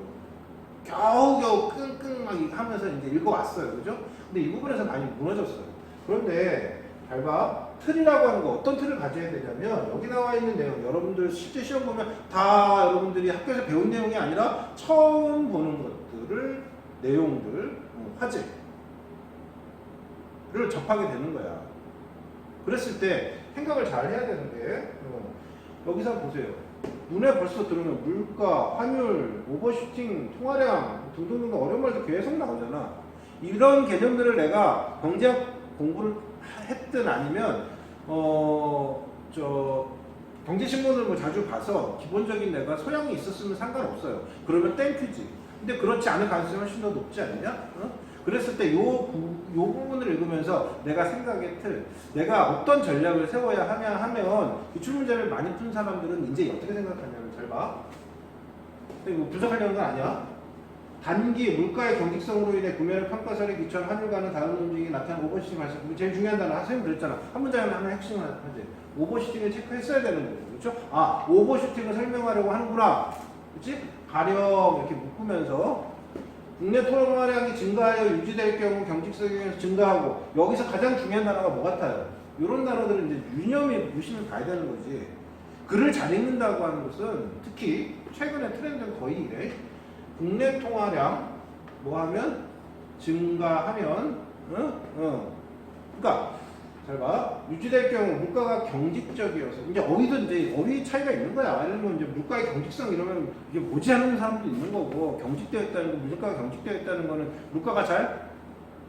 겨우겨우 끙끙 막 하면서 이제 읽어왔어요, 그죠? 근데 이 부분에서 많이 무너졌어요. 그런데 잘 봐. 틀이라고 하는 거 어떤 틀을 가져야 되냐면 여기 나와 있는 내용 여러분들 실제 시험 보면 다 여러분들이 학교에서 배운 내용이 아니라 처음 보는 것들을 내용들 화제를 접하게 되는 거야. 그랬을 때 생각을 잘 해야 되는데 여기서 보세요. 눈에 벌써 들으면 물가, 환율, 오버슈팅, 통화량 등등등 어려운 말도 계속 나오잖아. 이런 개념들을 내가 경제학 공부를 했든 아니면 경제신문을 뭐 자주 봐서 기본적인 내가 소양이 있었으면 상관없어요. 그러면 땡큐지. 근데 그렇지 않은 가능성이 훨씬 더 높지 않느냐? 그랬을 때 요 부분을 읽으면서 내가 생각의 틀, 내가 어떤 전략을 세워야 하면 기출문제를 많이 푼 사람들은 이제 어떻게 생각하냐면 잘 봐. 이거 분석하려는 건 아니야. 단기 물가의 경직성으로 인해 구매를 평가설에 기초한 환율과는 다른 움직임이 나타나는 오버슈팅 발생. 그게 제일 중요한 단어. 선생님 그랬잖아. 한 문장에 하나 핵심을 하지. 오버슈팅을 체크했어야 되는 거예요. 그렇죠? 아, 오버슈팅을 설명하려고 하는구나. 그렇지? 가령 이렇게 묶으면서 국내 토론화량이 증가하여 유지될 경우 경직성이 증가하고 여기서 가장 중요한 단어가 뭐 같아요? 이런 단어들은 이제 유념이 유심히 봐야 되는 거지. 글을 잘 읽는다고 하는 것은 특히 최근에 트렌드는 거의 이래. 국내 통화량 뭐 하면 증가하면 그러니까 잘 봐. 유지될 경우 물가가 경직적이어서 이제 어휘도 이제 어휘 차이가 있는 거야. 예를 들면 이제 물가의 경직성 이러면 이게 뭐지 하는 사람도 있는 거고 경직되어 있다는 거 물가가 경직되어 있다는 거는 물가가 잘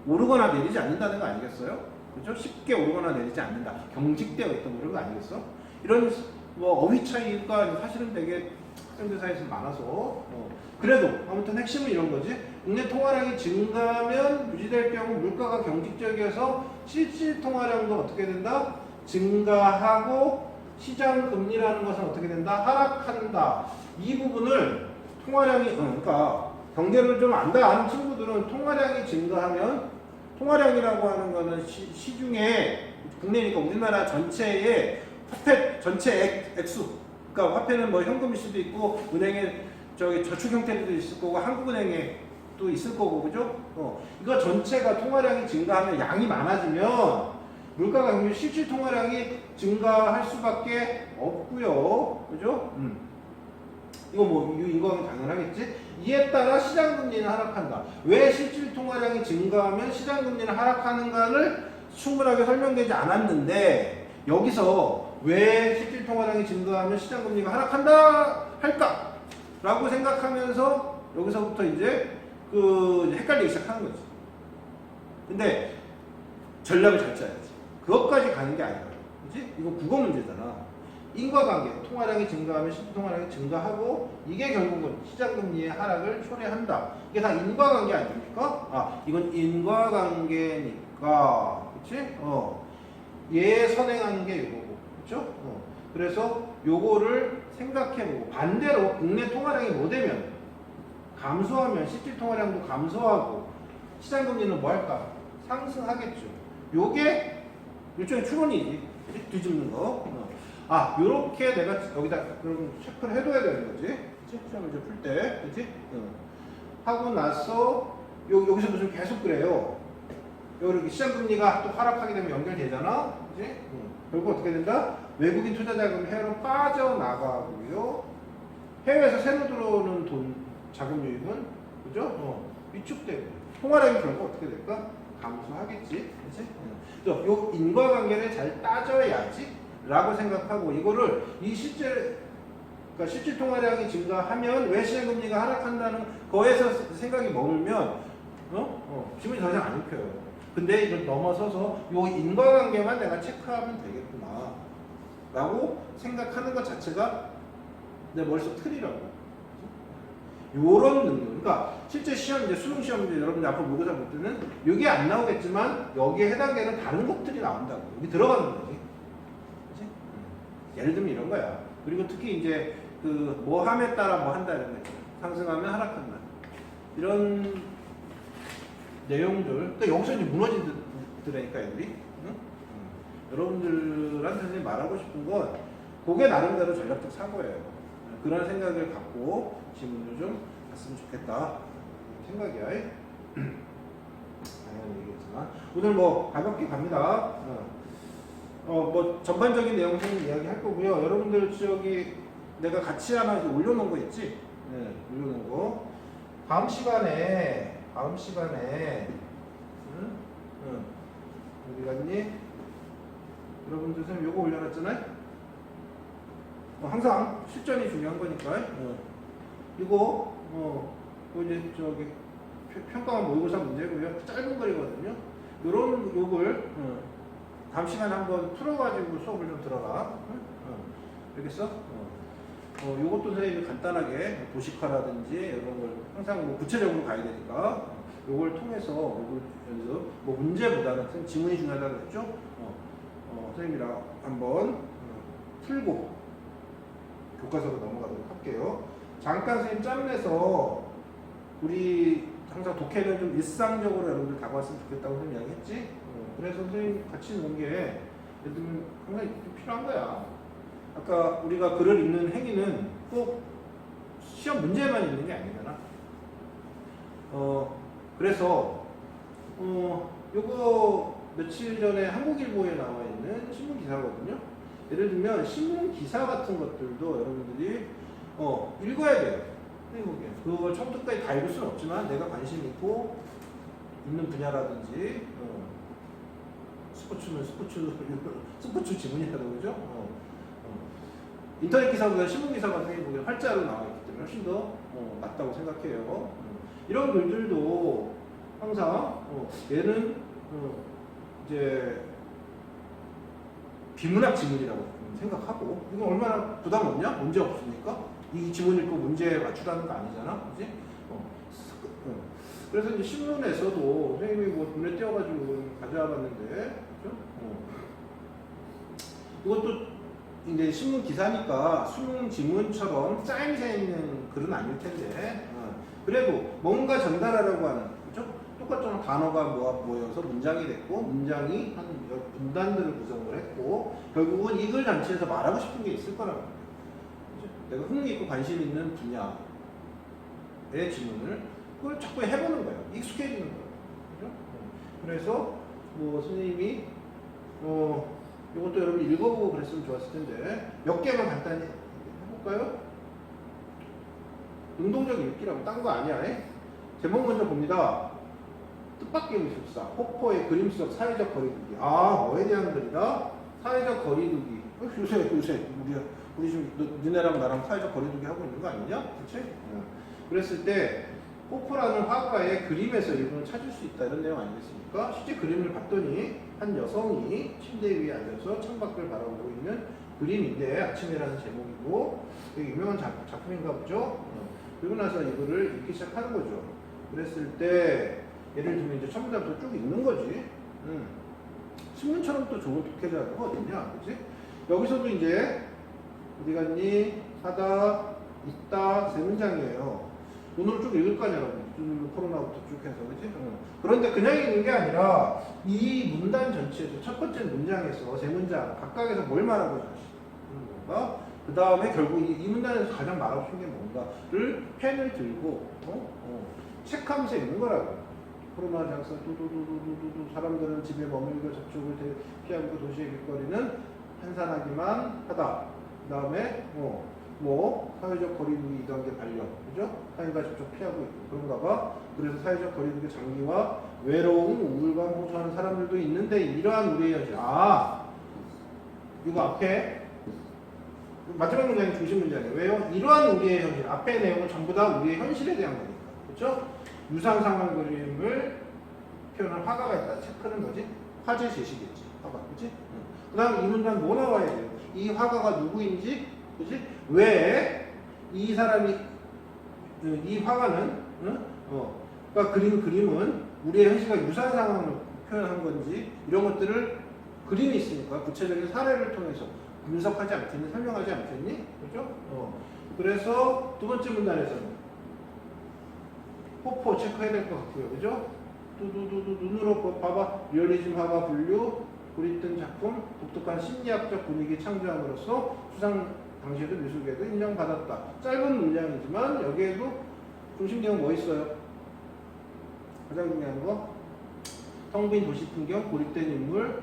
오르거나 내리지 않는다는 거 아니겠어요? 그렇죠? 쉽게 오르거나 내리지 않는다. 경직되어 있던 그런 거 아니겠어? 이런 뭐 어휘 차이가 사실은 되게 학생들 사이에서 많아서 그래도 아무튼 핵심은 이런 거지. 국내 통화량이 증가하면 유지될 경우 물가가 경직적이어서 실질 통화량도 어떻게 된다? 증가하고 시장 금리라는 것은 어떻게 된다? 하락한다. 이 부분을 통화량이 그러니까 경제를 좀 안다 하는 친구들은 통화량이 증가하면 통화량이라고 하는 거는 시중에 국내니까 우리나라 전체의 화폐 전체 액수 그러니까 화폐는 뭐 현금일 수도 있고 은행에 저축 형태도 있을 거고 한국은행에 또 있을 거고 그죠? 이거 전체가 통화량이 증가하면 양이 많아지면 물가가 경제 실질 통화량이 증가할 수밖에 없고요. 그죠? 이거 뭐 인과는 당연하겠지? 이에 따라 시장금리는 하락한다. 왜 실질 통화량이 증가하면 시장금리는 하락하는가를 충분하게 설명되지 않았는데 여기서 왜 실질 통화량이 증가하면 시장금리가 하락한다 할까? 라고 생각하면서 여기서부터 이제 헷갈리기 시작하는 거지. 근데 전략을 잘 짜야지. 그것까지 가는 게 아니야. 그치? 이거 국어 문제잖아. 인과관계, 통화량이 증가하면 실질 통화량이 증가하고 이게 결국은 시장금리의 하락을 초래한다. 이게 다 인과관계 아닙니까? 아, 이건 인과관계니까. 그치? 얘 선행하는 게 이거고. 그쵸? 그래서 요거를 생각해보고 반대로 국내 통화량이 뭐 되면 감소하면 실질 통화량도 감소하고 시장금리는 뭐 할까? 상승하겠죠. 요게 일종의 추론이지. 뒤집는 거. 요렇게 내가 여기다 그럼 체크를 해둬야 되는 거지. 그치? 시험을 이제 풀 때. 그치? 하고 나서 여기서도 좀 계속 그래요. 이렇게 시장금리가 또 하락하게 되면 연결되잖아. 그치? 결국 어떻게 된다? 외국인 투자자금 해외로 빠져나가고요. 해외에서 새로 들어오는 돈, 자금 유입은 그죠? 위축되고 통화량이 결국 어떻게 될까? 감소하겠지. 그치? 그래서 요 인과관계를 잘 따져야지 라고 생각하고 이거를 그러니까 실질 통화량이 증가하면 왜 시장금리가 하락한다는 거에서 생각이 머물면 질문이 더 이상 안 읽혀요. 근데 이걸 넘어서서 요 인과관계만 내가 체크하면 되겠구나 라고 생각하는 것 자체가 내 머릿속 틀이라고. 요런 능력. 그러니까 실제 시험 이제 수능 시험인데 여러분들 앞으로 모의고사 볼 때는 여기 안 나오겠지만 여기에 해당되는 다른 것들이 나온다고. 여기 들어가는 거지. 그치? 예를 들면 이런 거야. 그리고 특히 이제 뭐 함에 따라 뭐 한다 이런 거 있잖아. 상승하면 하락한다. 이런 내용들. 그러니까 여기서 이제 무너지더라니까 애들이. 여러분들한테 선생님이 말하고 싶은 건 그게 나름대로 전략적 사고예요. 그런 생각을 갖고 질문을 좀 했으면 좋겠다 생각이야. 당연히 얘기했지만 오늘 뭐 가볍게 갑니다. 뭐 전반적인 내용 좀 이야기할 거고요. 여러분들 저기 내가 같이 하나 올려놓은 거 있지? 네, 올려놓은 거. 다음 시간에 어디 갔니? 여러분들 선생님 요거 올려놨잖아요. 항상 실전이 중요한 거니까. 이거 이제 저기 평가원 모의고사 문제고요. 짧은 거리거든요. 요걸 다음 시간에 한번 풀어가지고 수업을 좀 들어라. 알겠어? 요것도 선생님이 간단하게 도식화라든지 이런 걸 항상 뭐 구체적으로 가야 되니까 요걸 통해서 요걸 연습, 뭐 문제보다는 선생님 지문이 중요하다고 했죠? 선생님이랑 한번 풀고 교과서로 넘어가도록 할게요. 잠깐 선생님 짬내서 우리 항상 독해는 좀 일상적으로 여러분들 다가왔으면 좋겠다고 선생님 이야기했지? 그래서 선생님 같이 노는 게 예를 들면 항상 좀 필요한 거야. 아까 우리가 글을 읽는 행위는 꼭 시험 문제만 있는 게 아니잖아. 그래서 요거 며칠 전에 한국일보에 나와 있는 신문 기사거든요. 예를 들면 신문 기사 같은 것들도 여러분들이 읽어야 돼요. 그걸 처음부터 끝까지 다 읽을 수는 없지만 내가 관심 있고 있는 분야라든지 스포츠는 스포츠 지문이라고 그러죠. 인터넷 기사보다 신문 기사 같은 게 보기엔 활자로 나와 있기 때문에 훨씬 더 맞다고 생각해요. 이런 글들도 항상 얘는 이제 비문학 지문이라고 생각하고 이건 얼마나 부담 없냐? 문제 없으니까 이 지문 읽고 문제 맞추라는 거 아니잖아, 그지? 그래서 이제 신문에서도 선생님이 뭐 눈에 띄어가지고 가져와봤는데, 그죠? 이것도 이제 신문 기사니까 수능 지문처럼 짜임새 있는 글은 아닐 텐데, 그래도 뭔가 전달하려고 하는, 그죠? 똑같은 단어가 모여서 문장이 됐고, 문장이 한 몇 분단들을 구성을 했고, 결국은 이 글 전체에서 말하고 싶은 게 있을 거라고. 그죠? 내가 흥미 있고 관심 있는 분야의 지문을 그걸 자꾸 해보는 거예요. 익숙해지는 거예요. 그죠? 그래서 뭐 선생님이 이것도 여러분 읽어보고 그랬으면 좋았을 텐데 몇 개만 간단히 해볼까요? 능동적 읽기라고 딴 거 아니야. 제목 먼저 봅니다. 뜻밖의 미술사, 폭포의 그림 속 사회적 거리두기. 뭐에 대한 글이다? 사회적 거리두기. 요새 우리 지금 너네랑 나랑 사회적 거리두기 하고 있는 거 아니냐? 그치? 그랬을 때 폭포라는 화가의 그림에서 일부는 찾을 수 있다 이런 내용 아니겠습니까? 실제 그림을 봤더니 한 여성이 침대 위에 앉아서 창밖을 바라보고 있는 그림인데 아침이라는 제목이고 되게 유명한 작품인가 보죠. 그리고 나서 이거를 읽기 시작하는 거죠. 그랬을 때 예를 들면 이제 처음부터 쭉 읽는 거지. 신문처럼 또 좋은 독해자가 어딨냐, 그치? 여기서도 이제 어디 갔니? 하다, 있다, 세 문장이에요. 오늘 쭉 읽을 거 아니야, 코로나부터 쭉 해서, 그치? 그런데 그냥 읽는 게 아니라 이 문단 전체에서 첫 번째 문장에서 세 문장 각각에서 뭘 말하고 있는 건가? 그 다음에 결국 이 문단에서 가장 말하고 싶은 게 뭔가를 펜을 들고 체크하면서 읽는 거라고. 코로나 장사 두두두두두두 사람들은 집에 머물고 접촉을 피하고 도시의 길거리는 한산하기만 하다. 그 다음에 사회적 거리두기 2단계 발령, 그죠? 타인과 접촉 피하고 있고 그런가 봐. 그래서 사회적 거리두기 장기와 외로움, 우울감 호소하는 사람들도 있는데 이러한 우리의 현실. 이거 앞에 마지막 문장이 중심 문장이에요. 왜요? 이러한 우리의 현실. 앞에 내용은 전부 다 우리의 현실에 대한 거니까, 그렇죠? 유상 상황 그림을 표현한 화가가 있다. 체크는 뭐지? 화제 제시겠지. 화가, 그렇지? 그 다음 이 문장 뭐 나와야 돼요? 이 화가가 누구인지, 그렇지? 왜 이 사람이 이 화가는 그러니까 그림은 우리의 현실과 유사한 상황을 표현한 건지 이런 것들을 그림이 있으니까 구체적인 사례를 통해서 분석하지 않겠니? 설명하지 않겠니? 그렇죠? 그래서 두 번째 문단에서는 폭포 체크해야 될 것 같고요. 그죠? 두두두두 눈으로 봐봐. 리얼리즘 화가 분류, 고립된 작품, 독특한 심리학적 분위기 창조함으로써 수상 당시에도 미술계도 인정받았다. 짧은 문장이지만 여기에도 중심 내용 뭐 있어요? 가장 중요한 거 텅 빈 도시 풍경, 고립된 인물,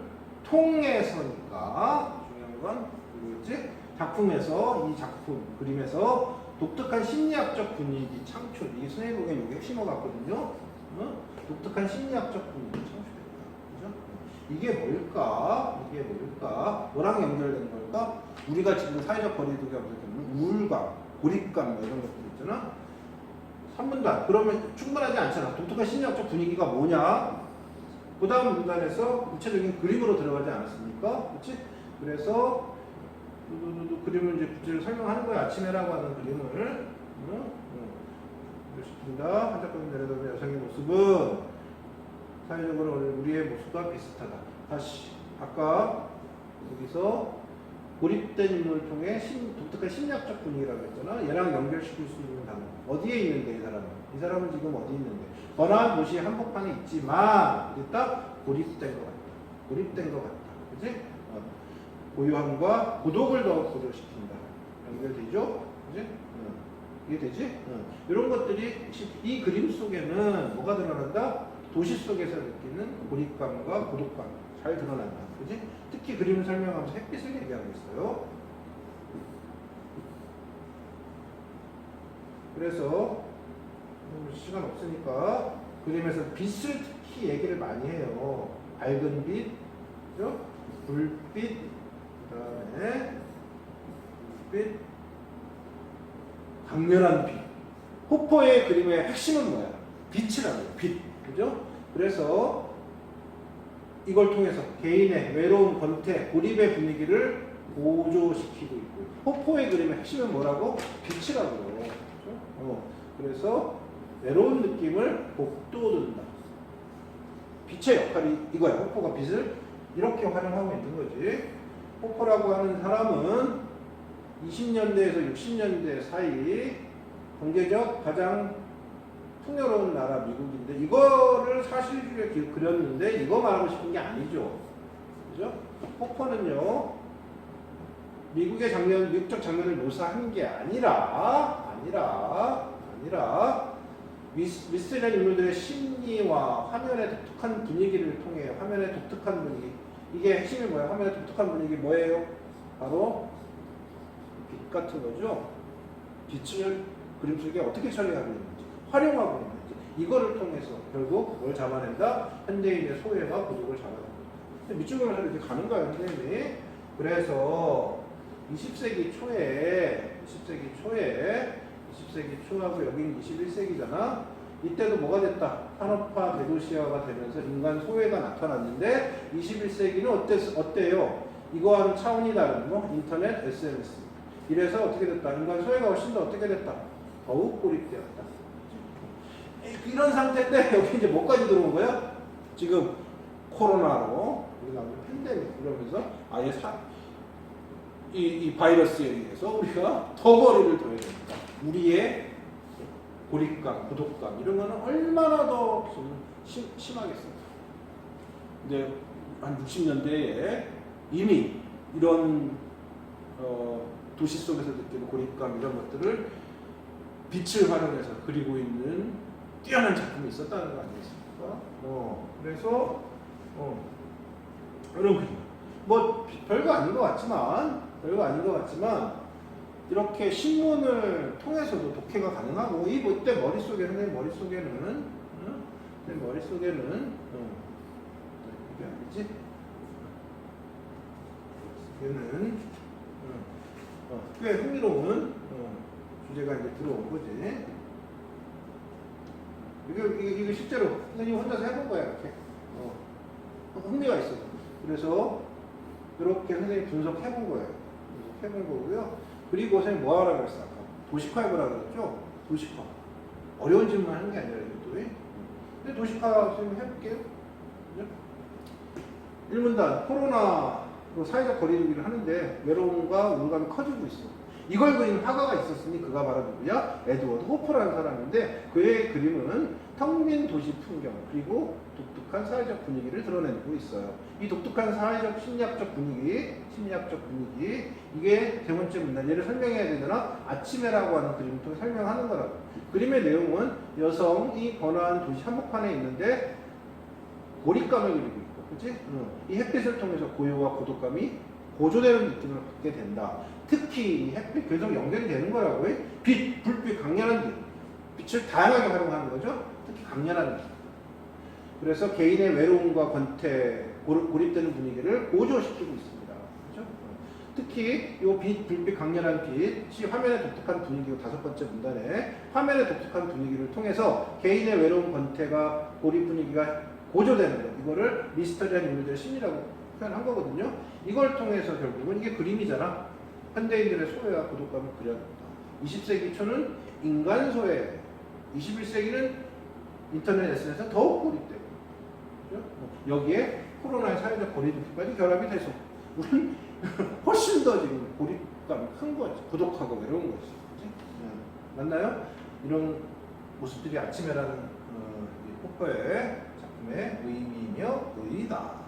통해서니까 중요한 건 뭐였지? 작품에서 이 작품, 그림에서 독특한 심리학적 분위기 창출. 이게 선생님 보기엔 이게 핵심어 같거든요. 독특한 심리학적 분위기 창출했다. 그죠? 이게 뭘까? 뭐랑 연결되는 걸까? 우리가 지금 사회적 거리두기가 되면 우울감, 고립감 이런 것들 있잖아. 3문단. 그러면 충분하지 않잖아. 독특한 심리학적 분위기가 뭐냐? 그 다음 문단에서 구체적인 그림으로 들어가지 않았습니까? 그렇지? 그래서 그림을 이제 구체적으로 설명하는 거야. 아침에라고 하는 그림을 시킨다. 한짝거리 내려다보는 여성의 모습은 사회적으로 우리의 모습과 비슷하다. 다시 아까 여기서 고립된 인물을 통해 독특한 심리학적 분위기라고 했잖아. 얘랑 연결시킬 수 있는 단어. 어디에 있는데 이 사람은? 이 사람은 지금 어디 있는데? 번화한 도시 한복판에 있지만 일단 고립된 것 같다. 고립된 것 같다. 그치? 고요함과 고독을 더 고조시킨다. 연결되죠? 그치? 이해되지? 이런 것들이 이 그림 속에는 뭐가 드러난다? 도시 속에서 느끼는 고립감과 고독감 잘 드러난다. 그치? 특히 그림을 설명하면서 햇빛을 얘기하고 있어요. 그래서 시간 없으니까 그림에서 빛을 특히 얘기를 많이 해요. 밝은 빛, 그죠? 불빛, 그 다음에 불빛, 강렬한 빛. 호퍼의 그림의 핵심은 뭐야? 빛이라고요. 빛. 그죠? 그래서 이걸 통해서 개인의 외로움, 권태, 고립의 분위기를 고조시키고 있고요. 호퍼의 그림의 핵심은 뭐라고? 빛이라고요. 그렇죠? 그래서 외로운 느낌을 복돋는다. 빛의 역할이 이거야. 호퍼가 빛을 이렇게 활용하고 있는 거지. 호퍼라고 하는 사람은 20년대에서 60년대 사이 경제적 가장 풍요로운 나라 미국인데 이거를 사실주의에 그렸는데 이거 말하고 싶은 게 아니죠. 그죠? 호퍼는요 미국의 장면, 미국적 장면을 묘사한 게 아니라 미스터리한 인물들의 심리와 화면의 독특한 분위기를 통해 화면의 독특한 분위기 이게 핵심이 뭐예요? 화면의 독특한 분위기 뭐예요? 바로 빛 같은 거죠. 빛을 그림 속에 어떻게 처리하고 있는지 활용하고 있는지 이거를 통해서 결국 뭘 잡아낸다? 현대인의 소외와 고독을 잡아낸다. 밑줄을 이렇게 가는 거예요, 선생님이. 그래서 20세기 초하고 여기는 21세기잖아. 이때도 뭐가 됐다? 산업화, 대도시화가 되면서 인간 소외가 나타났는데 21세기는 어때요? 이거와는 차원이 다른 거? 인터넷, SNS. 이래서 어떻게 됐다? 인간 소외가 훨씬 더 어떻게 됐다? 더욱 고립되었다. 이런 상태인데 여기 이제 뭐까지 들어온 거야? 지금 코로나로 우리가 팬데믹 그러면서 아예 이 바이러스에 의해서 우리가 더 거리를 둬야 됩니다. 우리의 고립감, 고독감 이런 거는 얼마나 더 심하겠습니까? 근데 한 60년대에 이미 이런 도시 속에서 느끼는 고립감 이런 것들을 빛을 활용해서 그리고 있는 뛰어난 작품이 있었다는 거 아니겠습니까? 그래서 이런 그림 뭐 별거 아닌 것 같지만 이렇게 신문을 통해서도 독해가 가능하고 이때 머릿속에는 이게 아니지? 얘는 꽤 흥미로운 주제가 이제 들어온 거지. 이거 실제로 선생님 혼자서 해본 거야, 이렇게. 흥미가 있어. 그래서 이렇게 선생님 분석해본 거예요. 해본 거고요. 그리고 선생님 뭐 하라고 그랬어? 아까 도식화 해보라고 그랬죠? 도식화. 어려운 질문 하는 게 아니라 이것도. 근데 도식화 선생님 해볼게요. 1문단 코로나로 사회적 거리두기를 하는데 외로움과 우울감이 커지고 있어. 이걸 그린 화가가 있었으니 그가 바로 누구야? 에드워드 호퍼라는 사람인데 그의 그림은 텅 빈 도시 풍경 그리고 독특한 사회적 분위기를 드러내고 있어요. 이 독특한 사회적 심리학적 분위기 이게 세 번째 문단. 얘를 설명해야 되잖아. 아침에라고 하는 그림을 통해 설명하는 거라고. 그림의 내용은 여성이 번화한 도시 한복판에 있는데 고립감을 그리고 있고, 그렇지? 이 햇빛을 통해서 고요와 고독감이 고조되는 느낌을 받게 된다. 특히 이 햇빛 계속 연결이 되는 거라고. 빛, 불빛, 강렬한 빛. 빛을 다양하게 활용하는 거죠. 특히 강렬한 빛. 그래서 개인의 외로움과 권태, 고립되는 분위기를 고조시키고 있습니다. 그렇죠? 특히 이 빛, 불빛, 강렬한 빛이 화면의 독특한 분위기고 다섯 번째 문단에 화면의 독특한 분위기를 통해서 개인의 외로움, 권태가 고립 분위기가 고조되는 것. 이거를 미스터리한 인물들의 심리라고 표현한 거거든요. 이걸 통해서 결국은 이게 그림이잖아. 현대인들의 소외와 고독감을 그려낸다. 20세기 초는 인간 소외, 21세기는 인터넷 SNS가 더욱 고립되고, 그죠? 여기에 코로나의 사회적 거리두기까지 결합이 돼서 우리는 훨씬 더 지금 고립감이 큰 거지. 고독하고 외로운 거지. 그치? 맞나요? 이런 모습들이 아침에라는 이 폭포의 작품의 의미이며 의의다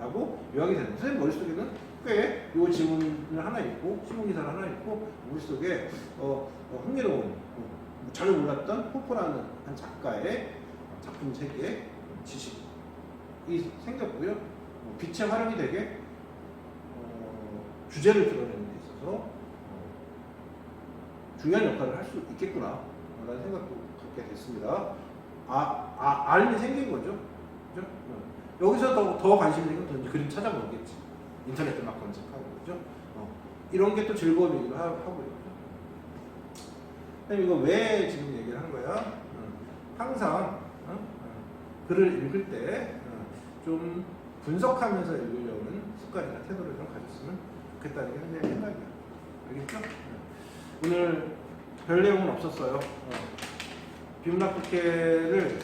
라고 요약이 되는데, 선생님 머릿속에는 꽤 이 지문을 하나 읽고 신문기사를 하나 읽고 머릿속에 흥미로운 전혀 몰랐던 포포라는 한 작가의 작품 세계의 지식이 생겼고요. 빛의 활용이 되게 주제를 드러내는 데 있어서 중요한 역할을 할 수 있겠구나 라는 생각도 갖게 됐습니다. 알이 생긴 거죠. 그죠? 여기서 더 관심이 생기면 그림 찾아보겠지. 인터넷도 막 검색하고, 그죠? 이런 게 또 즐거움이기도 하고요. 이거 왜 지금 얘기를 한 거야? 항상 글을 읽을 때 좀 분석하면서 읽으려는 습관이나 태도를 좀 가졌으면 좋겠다는 게 내 생각이야. 알겠죠? 오늘 별 내용은 없었어요. 비문학국회를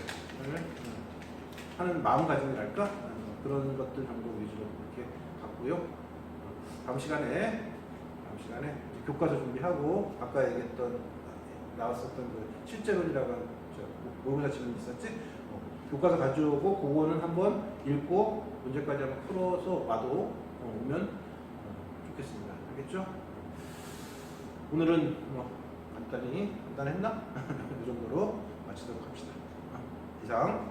하는 마음가짐이랄까? 그런 것들 정도 위주로 이렇게 갔고요. 다음 시간에 교과서 준비하고 아까 얘기했던 나왔었던 그 실제론이라고 모의고사 질문 있었지? 교과서 가져오고 그거는 한번 읽고 문제까지 한번 풀어서 와도 오면 좋겠습니다. 알겠죠? 오늘은 간단했나? 이 정도로 마치도록 합시다. 이상